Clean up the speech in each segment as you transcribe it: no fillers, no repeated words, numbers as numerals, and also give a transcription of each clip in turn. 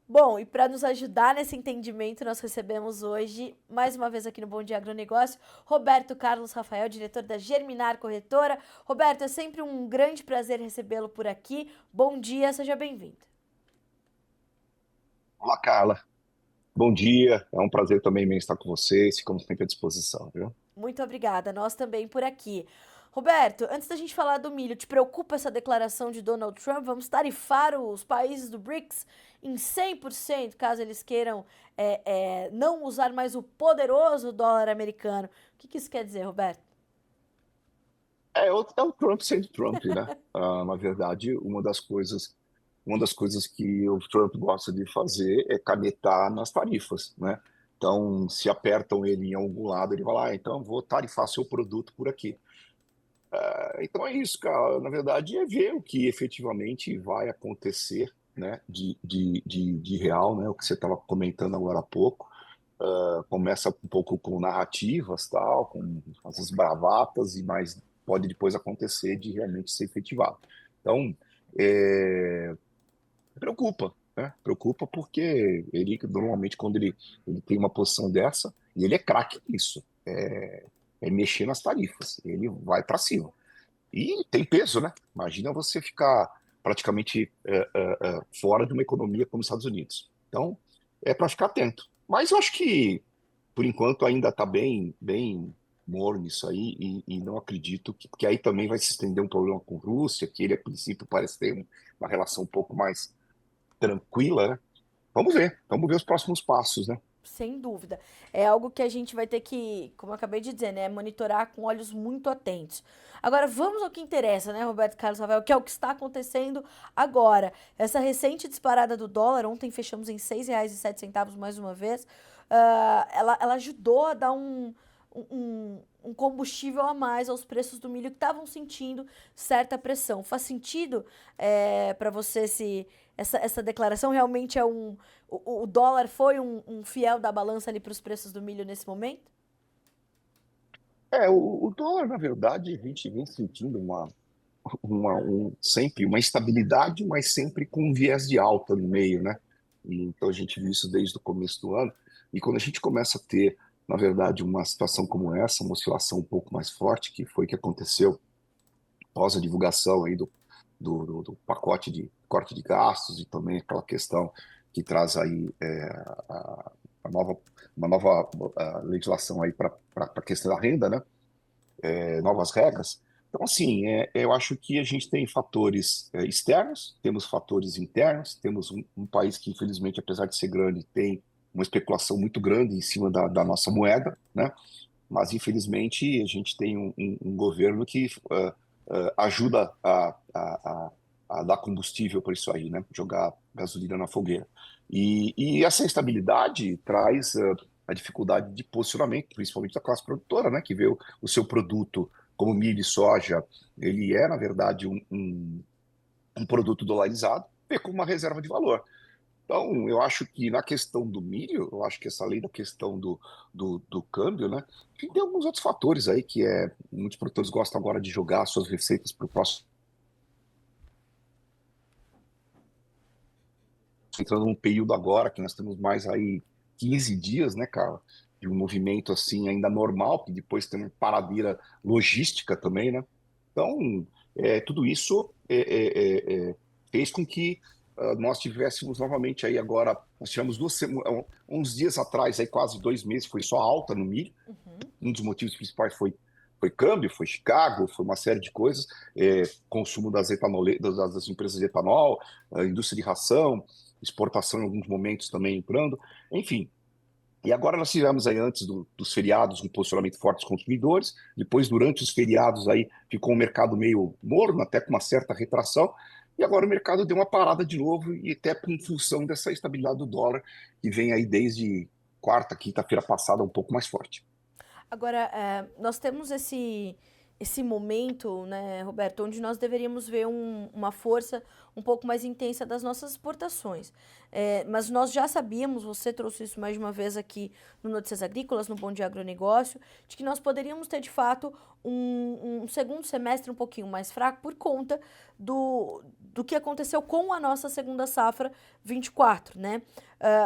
Bom, e para nos ajudar nesse entendimento, nós recebemos hoje, mais uma vez aqui no Bom Dia Agronegócio, Roberto Carlos Rafael, diretor da Germinar Corretora. Roberto, é sempre um grande prazer recebê-lo por aqui. Bom dia, seja bem-vindo. Olá, Carla. Bom dia. É um prazer também imenso estar com vocês. Ficamos sempre à disposição, viu? Muito obrigada, nós também por aqui. Roberto, antes da gente falar do milho, te preocupa essa declaração de Donald Trump? Vamos tarifar os países do BRICS em 100%, caso eles queiram não usar mais o poderoso dólar americano. O que isso quer dizer, Roberto? É o Trump sendo Trump, né? Na verdade, uma das coisas que o Trump gosta de fazer é canetar nas tarifas, né? Então, se apertam ele em algum lado, ele vai lá, então eu vou tarifar seu produto por aqui. Então é isso, cara. Na verdade, é ver o que efetivamente vai acontecer, né? De real, né? O que você estava comentando agora há pouco. Começa um pouco com narrativas, tal, com essas bravatas, e mais pode depois acontecer de realmente ser efetivado. Então, é, preocupa, né? Preocupa porque ele, normalmente, quando ele tem uma posição dessa, e ele é craque nisso, é mexer nas tarifas, ele vai para cima. E tem peso, né? Imagina você ficar praticamente fora de uma economia como os Estados Unidos. Então, é para ficar atento. Mas eu acho que, por enquanto, ainda está bem morno isso aí, e não acredito que, porque aí também vai se estender um problema com a Rússia, que ele, a princípio, parece ter uma relação um pouco mais tranquila, né? Vamos ver os próximos passos, né? Sem dúvida. É algo que a gente vai ter que, como eu acabei de dizer, né, monitorar com olhos muito atentos. Agora, vamos ao que interessa, né, Roberto Carlos Rafael, que é o que está acontecendo agora. Essa recente disparada do dólar, ontem fechamos em R$ 6,07 mais uma vez, ela ajudou a dar um combustível a mais aos preços do milho que estavam sentindo certa pressão. Faz sentido para você se essa declaração realmente é o dólar foi um fiel da balança ali para os preços do milho nesse momento? O dólar, na verdade, a gente vem sentindo sempre uma estabilidade, mas sempre com um viés de alta no meio, né? E, então a gente viu isso desde o começo do ano. E quando a gente começa a ter, na verdade, uma situação como essa, uma oscilação um pouco mais forte, que foi o que aconteceu após a divulgação aí do pacote de corte de gastos, e também aquela questão que traz aí a nova, uma nova legislação aí para a questão da renda, né? Novas regras. Então, assim, eu acho que a gente tem fatores externos, temos fatores internos, temos um país que, infelizmente, apesar de ser grande, tem uma especulação muito grande em cima da nossa moeda, né? Mas, infelizmente, a gente tem um governo que ajuda a dar combustível para isso aí, né? Jogar gasolina na fogueira. E essa instabilidade traz a dificuldade de posicionamento, principalmente da classe produtora, né? Que vê o seu produto, como milho e soja, ele é, na verdade, um produto dolarizado, vê como uma reserva de valor. Então, eu acho que na questão do milho, eu acho que essa lei da questão do câmbio, né? Tem alguns outros fatores aí que muitos produtores gostam agora de jogar suas receitas para o próximo, entrando num período agora que nós temos mais aí 15 dias, né, cara, de um movimento assim ainda normal, que depois tem uma paradeira logística também, né? Então, tudo isso fez com que nós tivéssemos novamente aí agora, nós tivemos uns dias atrás, aí quase 2 meses, foi só alta no milho. Um dos motivos principais foi câmbio, foi Chicago, foi uma série de coisas, consumo das empresas de etanol, indústria de ração, exportação em alguns momentos também entrando, enfim. E agora nós tivemos aí antes dos feriados um posicionamento forte dos consumidores, depois durante os feriados aí ficou um mercado meio morno, até com uma certa retração, e agora o mercado deu uma parada de novo, e até em função dessa estabilidade do dólar, que vem aí desde quarta, quinta-feira passada um pouco mais forte. Agora, nós temos esse momento, né, Roberto, onde nós deveríamos ver uma força um pouco mais intensa das nossas exportações. Mas nós já sabíamos, você trouxe isso mais de uma vez aqui no Notícias Agrícolas, no Bom Dia Agronegócio, de que nós poderíamos ter, de fato, um segundo semestre um pouquinho mais fraco por conta do que aconteceu com a nossa segunda safra 24, né?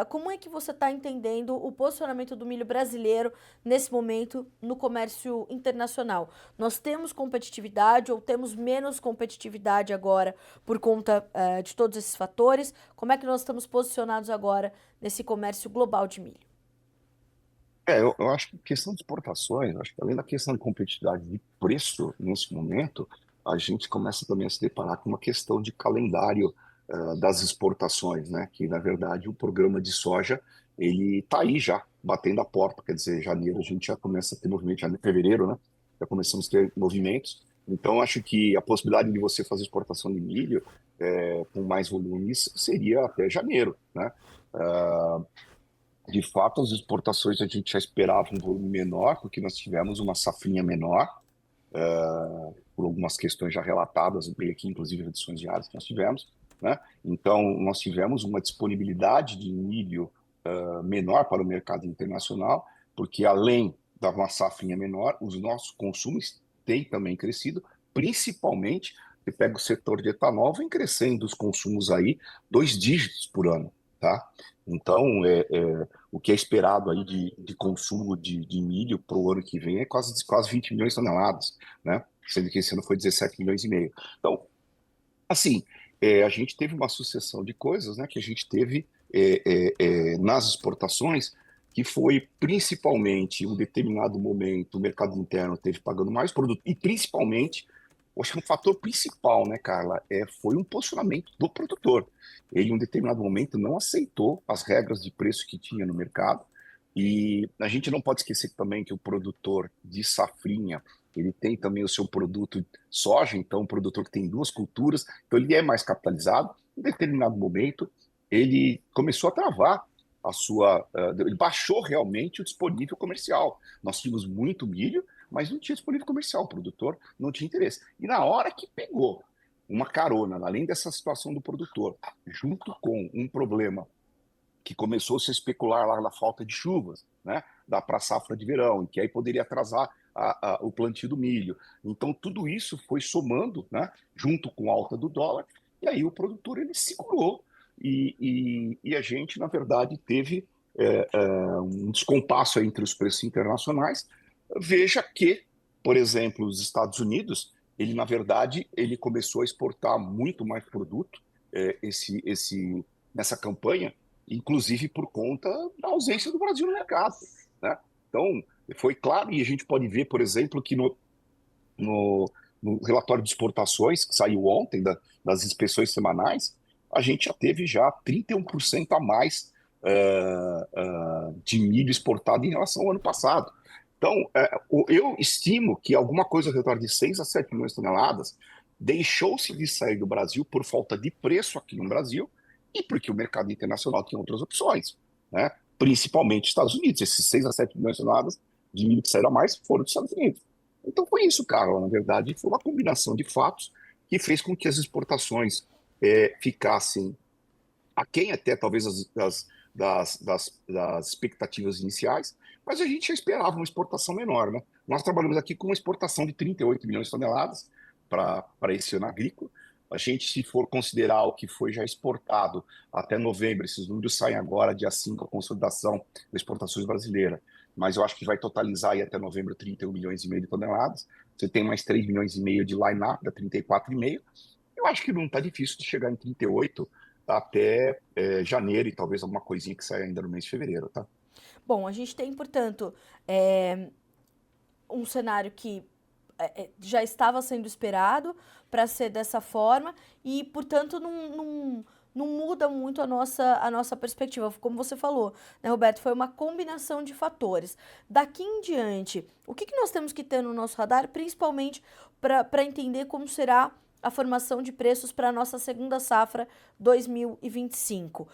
Como é que você está entendendo o posicionamento do milho brasileiro nesse momento no comércio internacional? Nós temos competitividade ou temos menos competitividade agora por conta de todos esses fatores? Como é que nós estamos posicionados agora nesse comércio global de milho? Eu acho que questão de exportações, acho que além da questão de competitividade de preço nesse momento, a gente começa também a se deparar com uma questão de calendário das exportações, né? Que na verdade o programa de soja ele está aí já batendo a porta, quer dizer, janeiro a gente já começa a ter movimento, janeiro, fevereiro, né? Já começamos a ter movimentos. Então acho que a possibilidade de você fazer exportação de milho com mais volumes seria até janeiro, né? Ah, de fato, as exportações a gente já esperava um volume menor, porque nós tivemos uma safrinha menor, por algumas questões já relatadas, bem aqui, inclusive reduções diárias que nós tivemos, né? Então, nós tivemos uma disponibilidade de milho menor para o mercado internacional, porque além da uma safrinha menor, os nossos consumos têm também crescido, principalmente, você pega o setor de etanol, vem crescendo os consumos aí 2 dígitos por ano, tá? Então, o que é esperado aí de consumo de milho para o ano que vem é quase 20 milhões de toneladas, né? Sendo que esse ano foi 17 milhões e meio. Então, assim, a gente teve uma sucessão de coisas, né, que a gente teve nas exportações, que foi principalmente, em um determinado momento, o mercado interno teve pagando mais produto, e principalmente, eu acho que um fator principal, né, Carla, foi um posicionamento do produtor. Ele, em um determinado momento, não aceitou as regras de preço que tinha no mercado, e a gente não pode esquecer também que o produtor de safrinha, ele tem também o seu produto soja, então um produtor que tem duas culturas, então ele é mais capitalizado. Em determinado momento, ele começou a travar ele baixou realmente o disponível comercial. Nós tínhamos muito milho, mas não tinha disponível comercial, o produtor não tinha interesse. E na hora que pegou uma carona, além dessa situação do produtor, junto com um problema que começou a se especular lá na falta de chuvas, né, da para safra de verão, que aí poderia atrasar o plantio do milho. Então tudo isso foi somando, né, junto com a alta do dólar, e aí o produtor ele segurou e a gente na verdade teve um descompasso entre os preços internacionais. Veja que, por exemplo, os Estados Unidos, ele na verdade ele começou a exportar muito mais produto nessa campanha, inclusive por conta da ausência do Brasil no mercado, né? Então, foi claro, e a gente pode ver, por exemplo, que no, no relatório de exportações, que saiu ontem, das inspeções semanais, a gente já teve já 31% a mais de milho exportado em relação ao ano passado. Então, eu estimo que alguma coisa ao redor de 6 a 7 milhões de toneladas deixou-se de sair do Brasil por falta de preço aqui no Brasil e porque o mercado internacional tinha outras opções, né? Principalmente Estados Unidos. Esses 6 a 7 milhões de toneladas de milho que saíram a mais foram dos Estados Unidos. Então foi isso, Carla. Na verdade, foi uma combinação de fatos que fez com que as exportações ficassem aquém até talvez das expectativas iniciais, mas a gente já esperava uma exportação menor, né? Nós trabalhamos aqui com uma exportação de 38 milhões de toneladas para esse ano agrícola. A gente, se for considerar o que foi já exportado até novembro, esses números saem agora, dia 5, a consolidação das exportações brasileiras, mas eu acho que vai totalizar aí até novembro 31 milhões e meio de toneladas. Você tem mais 3 milhões e meio de line-up, dá 34,5. Eu acho que não está difícil de chegar em 38 até janeiro e talvez alguma coisinha que saia ainda no mês de fevereiro, tá? Bom, a gente tem, portanto, é, um cenário que já estava sendo esperado para ser dessa forma e, portanto, não muda muito a nossa perspectiva. Como você falou, né, Roberto? Foi uma combinação de fatores. Daqui em diante, o que nós temos que ter no nosso radar, principalmente para entender como será a formação de preços para a nossa segunda safra 2025?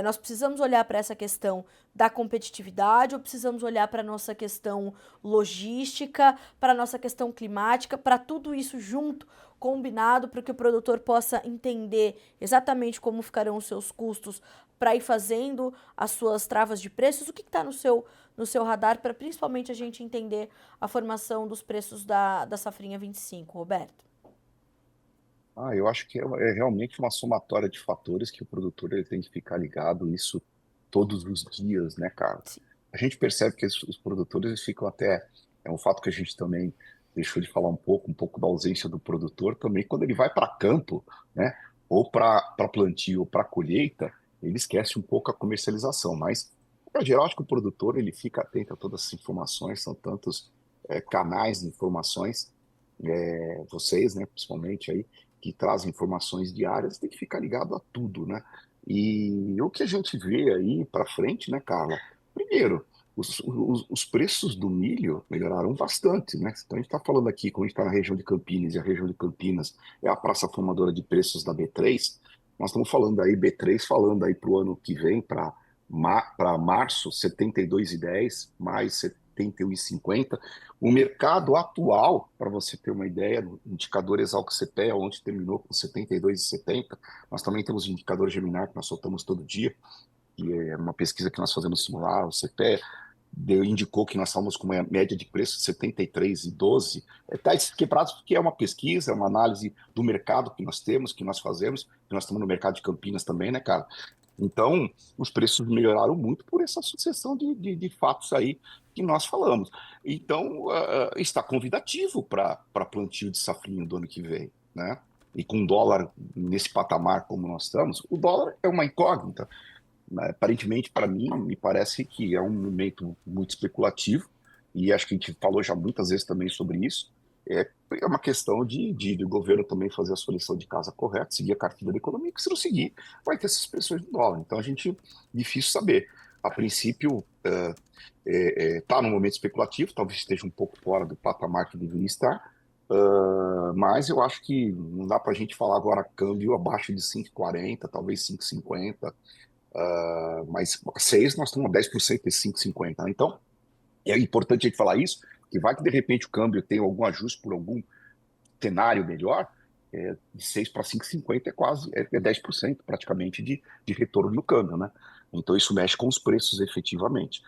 Nós precisamos olhar para essa questão da competitividade ou precisamos olhar para a nossa questão logística, para a nossa questão climática, para tudo isso junto, combinado, para que o produtor possa entender exatamente como ficarão os seus custos para ir fazendo as suas travas de preços? O que está no seu radar para principalmente a gente entender a formação dos preços da safrinha 25, Roberto? Eu acho que é realmente uma somatória de fatores que o produtor ele tem que ficar ligado isso todos os dias, né, cara? Sim. A gente percebe que os produtores eles ficam até. É um fato que a gente também deixou de falar um pouco da ausência do produtor também, quando ele vai para campo, né, ou para plantio ou para colheita, ele esquece um pouco a comercialização. Mas, em geral, acho que o produtor ele fica atento a todas essas informações, são tantos canais de informações, vocês, né, principalmente aí que trazem informações diárias, tem que ficar ligado a tudo, né? E o que a gente vê aí para frente, né, Carla? Primeiro, os preços do milho melhoraram bastante, né? Então a gente está falando aqui, quando a gente está na região de Campinas, e a região de Campinas é a praça formadora de preços da B3, nós estamos falando aí, B3 falando aí para o ano que vem, para março, 72,10, mais 71,50. O mercado atual, para você ter uma ideia, do indicador Exalc CPEA, onde terminou com 72,70, nós também temos o indicador Geminar, que nós soltamos todo dia, que é uma pesquisa que nós fazemos simular, o CPEA, indicou que nós estávamos com uma média de preço de 73,12. Está quebrado porque é uma pesquisa, é uma análise do mercado que nós temos, que nós fazemos, que nós estamos no mercado de Campinas também, né, cara? Então, os preços melhoraram muito por essa sucessão de fatos aí que nós falamos. Então, está convidativo para plantio de safrinha do ano que vem, né? E com o dólar nesse patamar como nós estamos, o dólar é uma incógnita, né? Aparentemente, para mim, me parece que é um momento muito especulativo, e acho que a gente falou já muitas vezes também sobre isso. É uma questão do governo também fazer a sua lição de casa correta, seguir a cartilha da economia, que se não seguir, vai ter essas pressões do dólar. Então, difícil saber. A princípio, está num momento especulativo, talvez esteja um pouco fora do patamar que deveria estar, mas eu acho que não dá para a gente falar agora câmbio abaixo de 5,40, talvez 5,50. Mas 6 nós estamos a 10% de 5,50. Então, é importante a gente falar isso, que vai que de repente o câmbio tem algum ajuste por algum cenário melhor, de 6 para 5,50 é quase 10% praticamente de retorno no câmbio, né? Então isso mexe com os preços efetivamente.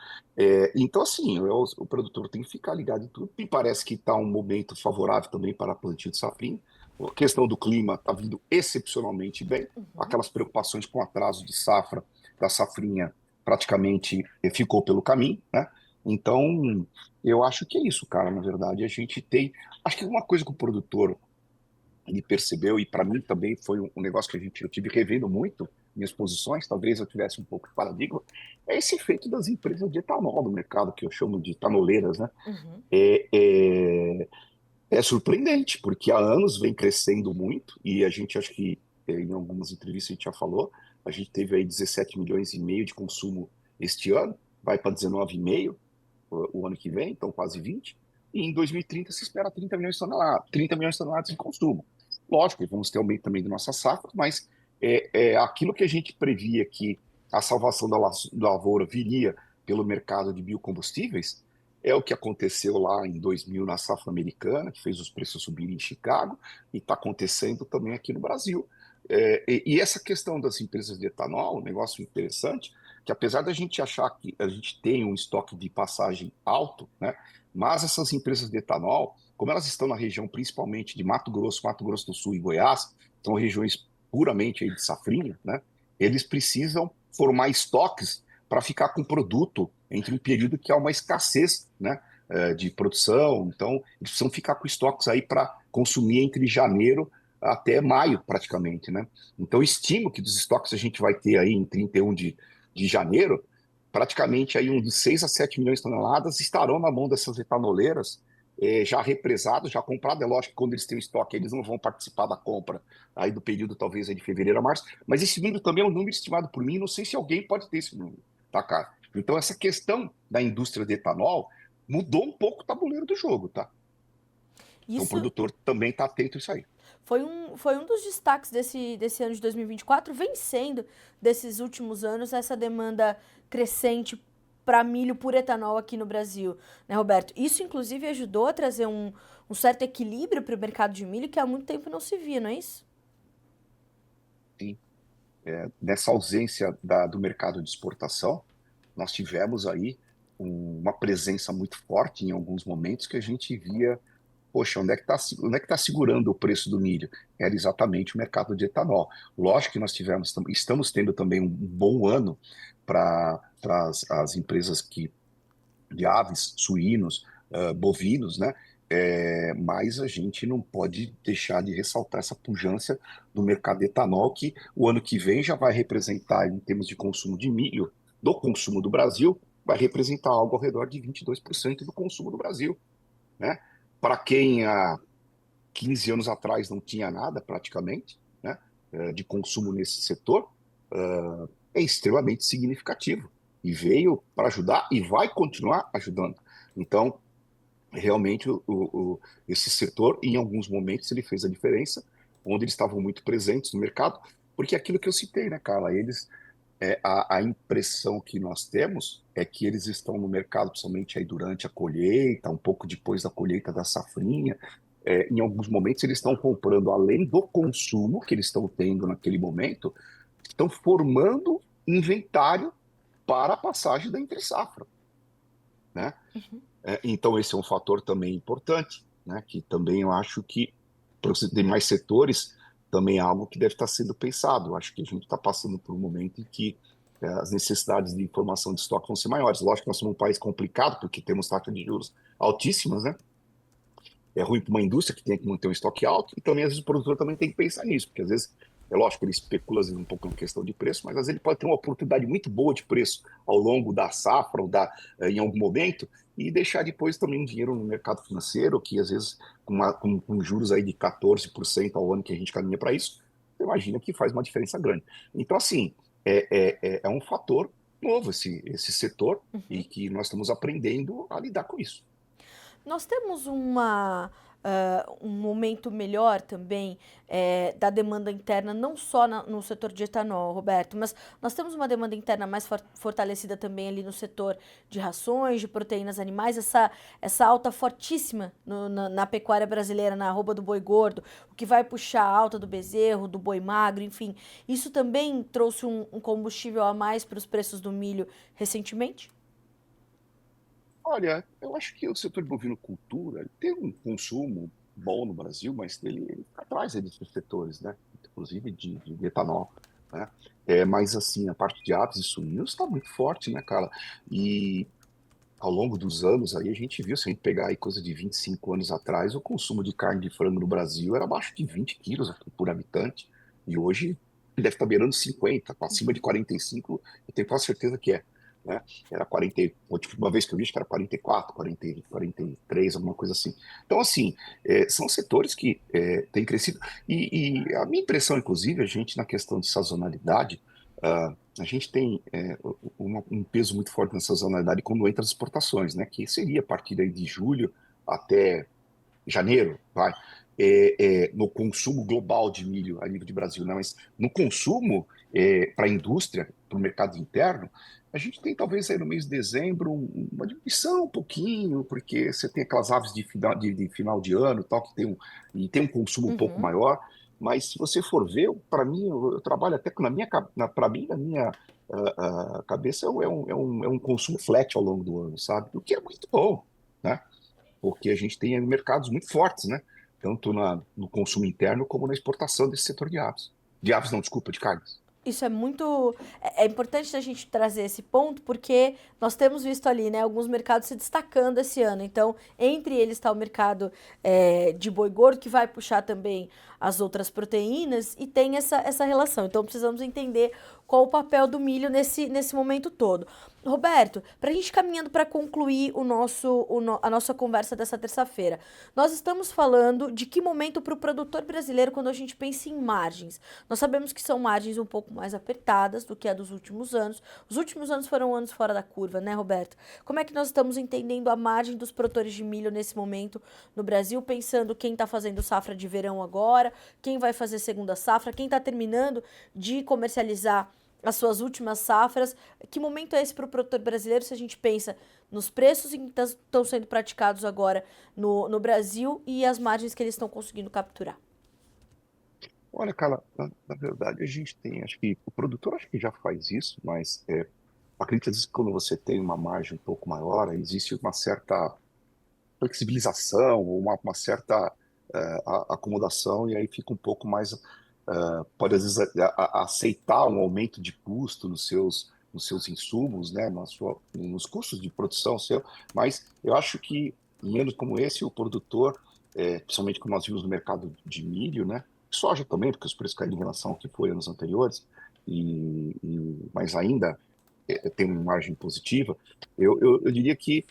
Então, assim, o produtor tem que ficar ligado em tudo. Me parece que está um momento favorável também para plantio de safrinha. A questão do clima está vindo excepcionalmente bem. Uhum. Aquelas preocupações com atraso de safra da safrinha praticamente ficou pelo caminho, né? Então, eu acho que é isso, cara. Na verdade, a gente tem. Acho que uma coisa que o produtor ele percebeu, e para mim também foi um negócio que eu tive revendo muito minhas posições, talvez eu tivesse um pouco de paradigma, é esse efeito das empresas de etanol no mercado, que eu chamo de etanoleiras, né? Uhum. É, é, é surpreendente, porque há anos vem crescendo muito, e a gente, acho que em algumas entrevistas a gente já falou, a gente teve aí 17 milhões e meio de consumo este ano, vai para 19,5 o ano que vem, então quase 20, e em 2030 se espera 30 milhões de toneladas, 30 milhões de toneladas de consumo. Lógico, vamos ter aumento também de nossa safra, mas aquilo que a gente previa que a salvação da lavoura viria pelo mercado de biocombustíveis, é o que aconteceu lá em 2000 na safra americana, que fez os preços subirem em Chicago, e está acontecendo também aqui no Brasil. E essa questão das empresas de etanol, um negócio interessante, que apesar da gente achar que a gente tem um estoque de passagem alto, né, mas essas empresas de etanol, como elas estão na região principalmente de Mato Grosso do Sul e Goiás, são regiões puramente aí de safrinha, né, eles precisam formar estoques para ficar com produto entre um período que há uma escassez, né, de produção. Então, eles precisam ficar com estoques aí para consumir entre janeiro até maio, praticamente, né? Então, estimo que dos estoques a gente vai ter aí em 31 de janeiro, praticamente aí uns 6 a 7 milhões de toneladas estarão na mão dessas etanoleiras, já represados, já comprado. É lógico que quando eles têm estoque, eles não vão participar da compra aí do período, talvez, aí de fevereiro a março, mas esse número também é um número estimado por mim, não sei se alguém pode ter esse número, tá, cara? Então, essa questão da indústria de etanol mudou um pouco o tabuleiro do jogo, tá? Então, o Isso produtor também está atento a isso aí. Foi um dos destaques desse ano de 2024, vencendo desses últimos anos essa demanda crescente para milho por etanol aqui no Brasil, né, Roberto? Isso, inclusive, ajudou a trazer um certo equilíbrio para o mercado de milho que há muito tempo não se via, não é isso? Sim. Nessa ausência do mercado de exportação, nós tivemos aí uma presença muito forte em alguns momentos que a gente via, poxa, onde é que tá segurando o preço do milho? Era exatamente o mercado de etanol. Lógico que nós estamos tendo também um bom ano para as empresas de aves, suínos, bovinos, né? Mas a gente não pode deixar de ressaltar essa pujança do mercado de etanol, que o ano que vem já vai representar, em termos de consumo de milho, do consumo do Brasil, vai representar algo ao redor de 22% do consumo do Brasil, né? Para quem há 15 anos atrás não tinha nada, praticamente, né, de consumo nesse setor, é extremamente significativo. E veio para ajudar e vai continuar ajudando. Então, realmente, esse setor, em alguns momentos, ele fez a diferença, onde eles estavam muito presentes no mercado, porque é aquilo que eu citei, né, Carla? A impressão que nós temos é que eles estão no mercado, principalmente aí durante a colheita, um pouco depois da colheita da safrinha. Em alguns momentos, eles estão comprando, além do consumo que eles estão tendo naquele momento, estão formando inventário para a passagem da entre-safra, né? Então, esse é um fator também importante, né? Que também eu acho que para os demais setores também é algo que deve estar sendo pensado. Eu acho que a gente está passando por um momento em que as necessidades de informação de estoque vão ser maiores. Lógico que nós somos um país complicado, porque temos taxas de juros altíssimas, né? É ruim para uma indústria que tem que manter um estoque alto, e também às vezes o produtor também tem que pensar nisso, porque às vezes, é lógico que ele especula às vezes, um pouco na questão de preço, mas às vezes ele pode ter uma oportunidade muito boa de preço ao longo da safra ou em algum momento, e deixar depois também um dinheiro no mercado financeiro, que às vezes com juros aí de 14% ao ano que a gente caminha para isso, você imagina que faz uma diferença grande. Então, assim, é um fator novo esse setor, e que nós estamos aprendendo a lidar com isso. Nós temos um momento melhor também da demanda interna, não só no setor de etanol, Roberto, mas nós temos uma demanda interna mais fortalecida também ali no setor de rações, de proteínas animais, essa alta fortíssima na pecuária brasileira, na arroba do boi gordo, o que vai puxar a alta do bezerro, do boi magro, enfim. Isso também trouxe um combustível a mais para os preços do milho recentemente? Olha, eu acho que o setor de bovinocultura ele tem um consumo bom no Brasil, mas ele fica atrás aí desses setores, né? Inclusive de etanol, né? Mas assim, a parte de aves e suínos está muito forte, né, cara? E ao longo dos anos aí a gente viu, se a gente pegar aí coisa de 25 anos atrás, o consumo de carne de frango no Brasil era abaixo de 20 quilos por habitante. E hoje deve estar beirando 50, acima de 45, eu tenho quase certeza que é. Né? Era 40, a última vez que eu vi, acho que era 44, 40, 43, alguma coisa assim. Então, assim, são setores que têm crescido. E a minha impressão, inclusive, a gente, na questão de sazonalidade, a gente tem um peso muito forte na sazonalidade quando entra as exportações, né? Que seria a partir aí de julho até janeiro, vai, no consumo global de milho a nível de Brasil, não, mas no consumo para a indústria, para o mercado interno, a gente tem talvez aí no mês de dezembro uma diminuição um pouquinho, porque você tem aquelas aves de final de ano tal, e tem um consumo um pouco Uhum. maior, mas se você for ver, para mim, eu trabalho até com para mim, na minha cabeça, é um consumo flat ao longo do ano, sabe? O que é muito bom, né? Porque a gente tem mercados muito fortes, né? Tanto no consumo interno como na exportação desse setor de aves. De aves, não, desculpa, de carnes. Isso é muito. É importante a gente trazer esse ponto, porque nós temos visto ali, né, alguns mercados se destacando esse ano. Então, entre eles está o mercado de boi gordo, que vai puxar também as outras proteínas, e tem essa relação. Então, precisamos entender qual o papel do milho nesse momento todo. Roberto, para a gente caminhando para concluir a nossa conversa dessa terça-feira, nós estamos falando de que momento para o produtor brasileiro quando a gente pensa em margens. Nós sabemos que são margens um pouco mais apertadas do que a dos últimos anos. Os últimos anos foram anos fora da curva, né, Roberto? Como é que nós estamos entendendo a margem dos produtores de milho nesse momento no Brasil, pensando quem está fazendo safra de verão agora, quem vai fazer segunda safra, quem está terminando de comercializar as suas últimas safras? Que momento é esse para o produtor brasileiro se a gente pensa nos preços que estão sendo praticados agora no Brasil e as margens que eles estão conseguindo capturar? Olha, Carla, na verdade a gente tem, acho que o produtor acho que já faz isso, mas acredito às vezes que quando você tem uma margem um pouco maior, existe uma certa flexibilização, ou uma certa acomodação, e aí fica um pouco mais, pode às vezes aceitar um aumento de custo nos seus insumos, né, nos custos de produção seu, mas eu acho que, menos como esse, o produtor, principalmente como nós vimos no mercado de milho, né, soja também, porque os preços caíram em relação ao que foi anos anteriores, mas ainda tem uma margem positiva, eu diria que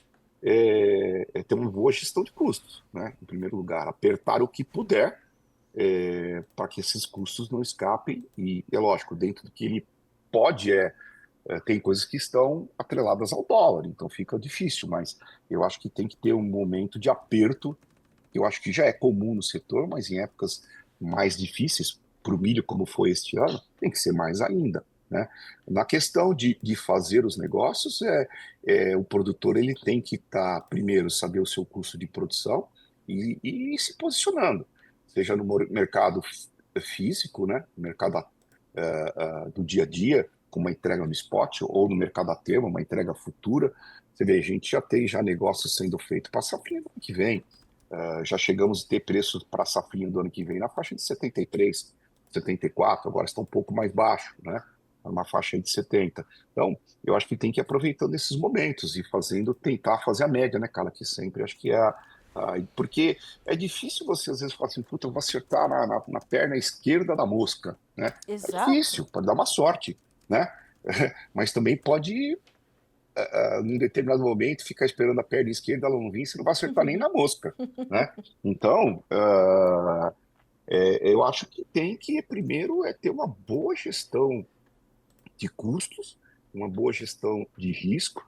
ter uma boa gestão de custos, né? Em primeiro lugar, apertar o que puder para que esses custos não escapem e, é lógico, dentro do que ele pode, tem coisas que estão atreladas ao dólar, então fica difícil, mas eu acho que tem que ter um momento de aperto. Eu acho que já é comum no setor, mas em épocas mais difíceis, para o milho, como foi este ano, tem que ser mais ainda, né? Na questão de fazer os negócios, o produtor ele tem que primeiro, saber o seu custo de produção e ir se posicionando, seja no mercado físico, né? No mercado do dia a dia, com uma entrega no spot, ou no mercado a termo, uma entrega futura. Você vê, a gente já tem negócios sendo feitos para safrinha do ano que vem. Já chegamos a ter preços para a safrinha do ano que vem na faixa de 73, 74, agora está um pouco mais baixo, né? Uma faixa de 70. Então, eu acho que tem que ir aproveitando esses momentos e tentar fazer a média, né, cara? Que sempre acho que porque é difícil você às vezes falar assim, puta, eu vou acertar na perna esquerda da mosca, né? É Exato. difícil, pode dar uma sorte, né? Mas também pode, num determinado momento, ficar esperando a perna esquerda, ela não vir, você não vai acertar nem na mosca, né? Então, eu acho que tem que, primeiro, ter uma boa gestão de custos, uma boa gestão de risco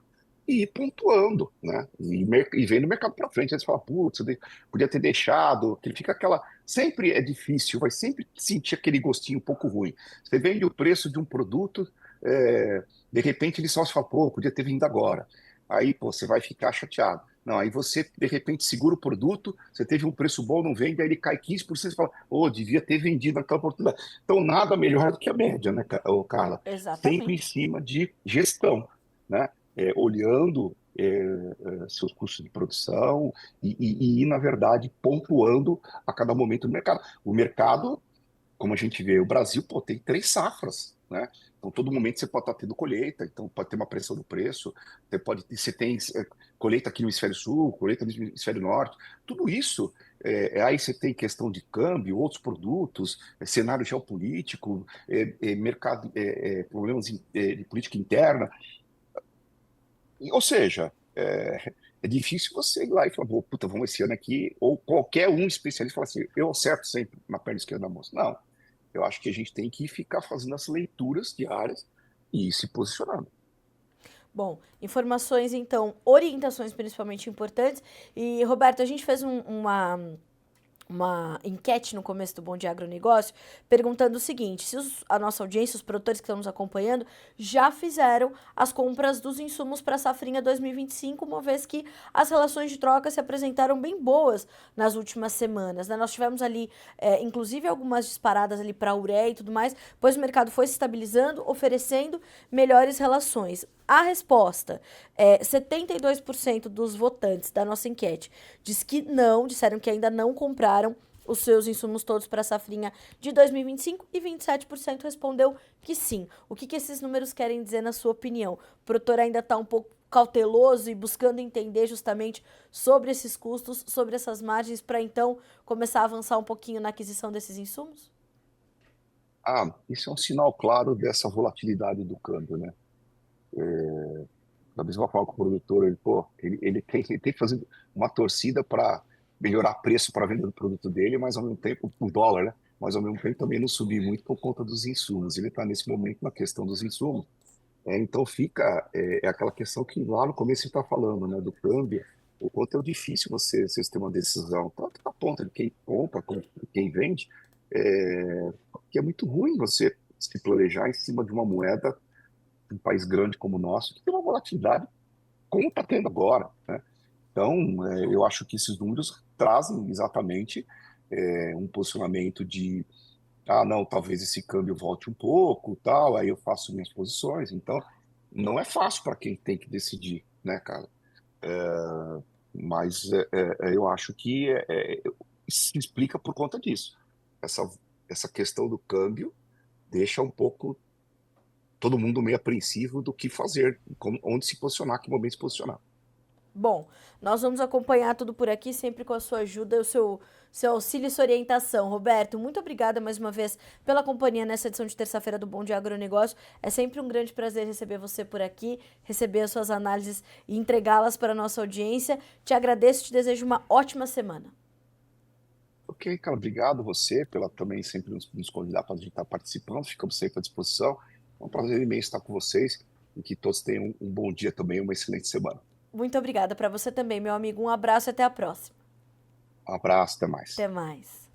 e ir pontuando, né? E vendo o mercado para frente. Aí você fala, putz, podia ter deixado, que ele fica aquela. Sempre é difícil, vai sempre sentir aquele gostinho um pouco ruim. Você vende o preço de um produto, de repente ele só se fala, pô, podia ter vindo agora. Aí, pô, você vai ficar chateado. Não, aí você, de repente, segura o produto, você teve um preço bom, não vende, aí ele cai 15%, você fala, ô, devia ter vendido naquela oportunidade. Então, nada melhor do que a média, né, Carla? Sempre em Exatamente. cima de gestão, né? Olhando seus custos de produção e ir, na verdade, pontuando a cada momento do mercado. O mercado, como a gente vê, o Brasil, pô, tem 3 safras, né? Então, todo momento você pode estar tendo colheita, então pode ter uma pressão no preço, você tem colheita aqui no hemisfério sul, colheita no hemisfério norte, tudo isso, aí você tem questão de câmbio, outros produtos, cenário geopolítico, mercado, problemas de política interna, ou seja, é difícil você ir lá e falar, puta, vamos esse ano aqui, ou qualquer um especialista falar assim, eu acerto sempre na perna esquerda da moça. Não, eu acho que a gente tem que ficar fazendo as leituras diárias e ir se posicionando. Bom, informações, então, orientações principalmente importantes. E, Roberto, a gente fez uma enquete no começo do Bom Dia Agronegócio, perguntando o seguinte: se a nossa audiência, os produtores que estão nos acompanhando, já fizeram as compras dos insumos para a safrinha 2025, uma vez que as relações de troca se apresentaram bem boas nas últimas semanas, né? Nós tivemos ali, inclusive, algumas disparadas ali para a ureia e tudo mais, pois o mercado foi se estabilizando, oferecendo melhores relações. A resposta 72% dos votantes da nossa enquete diz que não, disseram que ainda não compraram os seus insumos todos para a safrinha de 2025 e 27% respondeu que sim. O que esses números querem dizer na sua opinião? O produtor ainda está um pouco cauteloso e buscando entender justamente sobre esses custos, sobre essas margens, para então começar a avançar um pouquinho na aquisição desses insumos? Isso é um sinal claro dessa volatilidade do câmbio, né? Da mesma forma que o produtor, ele tem que fazer uma torcida para melhorar preço para a venda do produto dele, mas ao mesmo tempo, o dólar, né? Mas ao mesmo tempo também não subir muito por conta dos insumos. Ele está nesse momento na questão dos insumos. Então fica aquela questão que lá no começo você está falando, né, do câmbio, o quanto é difícil vocês ter uma decisão, tanto da ponta de quem compra como de quem vende, que é muito ruim você se planejar em cima de uma moeda de um país grande como o nosso, que tem uma volatilidade como está tendo agora, né? Então, eu acho que esses números trazem exatamente um posicionamento de, não, talvez esse câmbio volte um pouco, tal, aí eu faço minhas posições. Então, não é fácil para quem tem que decidir, né, cara? Mas eu acho que se explica por conta disso. Essa, essa questão do câmbio deixa um pouco todo mundo meio apreensivo do que fazer, onde se posicionar, que momento se posicionar. Bom, nós vamos acompanhar tudo por aqui, sempre com a sua ajuda, o seu auxílio e sua orientação. Roberto, muito obrigada mais uma vez pela companhia nessa edição de terça-feira do Bom Dia Agronegócio. É sempre um grande prazer receber você por aqui, receber as suas análises e entregá-las para a nossa audiência. Te agradeço e te desejo uma ótima semana. Ok, cara, obrigado você pela também sempre nos convidar para a gente estar participando, ficamos sempre à disposição. É um prazer imenso estar com vocês e que todos tenham um bom dia também, uma excelente semana. Muito obrigada para você também, meu amigo. Um abraço e até a próxima. Um abraço, até mais. Até mais.